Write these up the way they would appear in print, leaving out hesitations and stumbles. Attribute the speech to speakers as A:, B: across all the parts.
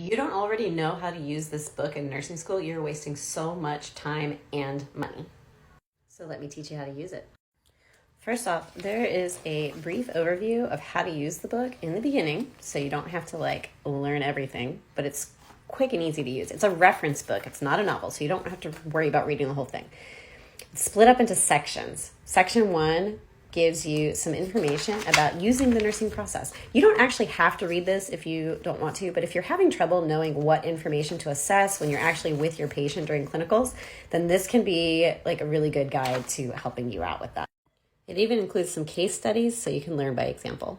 A: you don't already know how to use this book in nursing school, you're wasting so much time and money. So let me teach you how to use it. First off, there is a brief overview of how to use the book in the beginning, so you don't have to learn everything, but it's quick and easy to use. It's a reference book. It's not a novel, so you don't have to worry about reading the whole thing. It's split up into sections. Section 1 gives you some information about using the nursing process. You don't actually have to read this if you don't want to, but if you're having trouble knowing what information to assess when you're actually with your patient during clinicals, then this can be a really good guide to helping you out with that. It even includes some case studies so you can learn by example.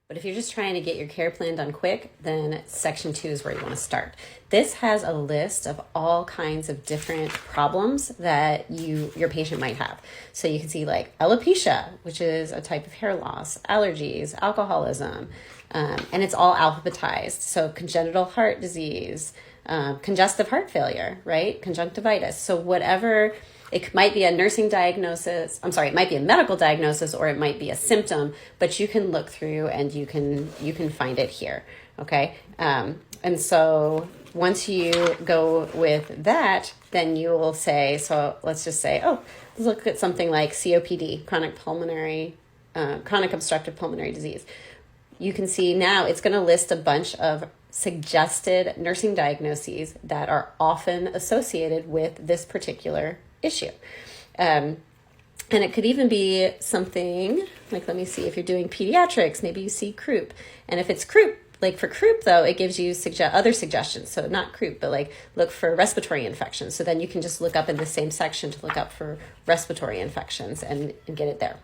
A: But if you're just trying to get your care plan done quick, then section 2 is where you want to start. This has a list of all kinds of different problems that your patient might have. So you can see alopecia, which is a type of hair loss, allergies, alcoholism, and it's all alphabetized. So congenital heart disease, congestive heart failure, right? Conjunctivitis. So whatever. It might be a nursing diagnosis. It might be a medical diagnosis, or it might be a symptom, but you can look through and you can find it here. Okay. And so once you go with that, then you will say, so let's just say, let's look at something like COPD, chronic obstructive pulmonary disease. You can see now it's going to list a bunch of suggested nursing diagnoses that are often associated with this particular issue. And it could even be something let me see, if you're doing pediatrics, maybe you see croup. And if it's croup, for croup though, it gives you other suggestions. So not croup, but look for respiratory infections. So then you can just look up in the same section to look up for respiratory infections and get it there.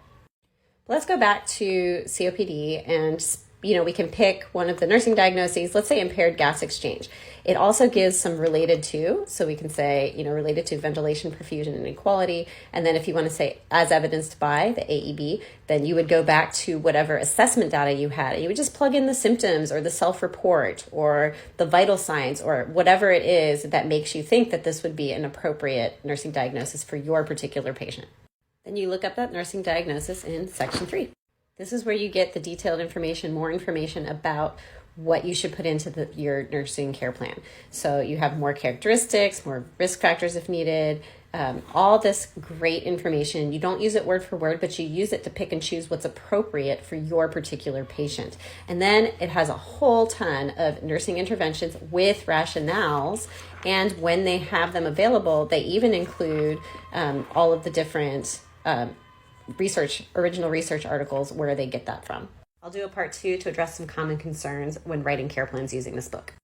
A: Let's go back to COPD and we can pick one of the nursing diagnoses, let's say impaired gas exchange. It also gives some related to, so we can say, related to ventilation, perfusion, and inequality. And then if you want to say as evidenced by the AEB, then you would go back to whatever assessment data you had. And you would just plug in the symptoms or the self-report or the vital signs or whatever it is that makes you think that this would be an appropriate nursing diagnosis for your particular patient. Then you look up that nursing diagnosis in section 3. This is where you get the detailed information, more information about what you should put into your nursing care plan. So you have more characteristics, more risk factors if needed, all this great information. You don't use it word for word, but you use it to pick and choose what's appropriate for your particular patient. And then it has a whole ton of nursing interventions with rationales. And when they have them available, they even include all of the different original research articles where they get that from. I'll do a part 2 to address some common concerns when writing care plans using this book.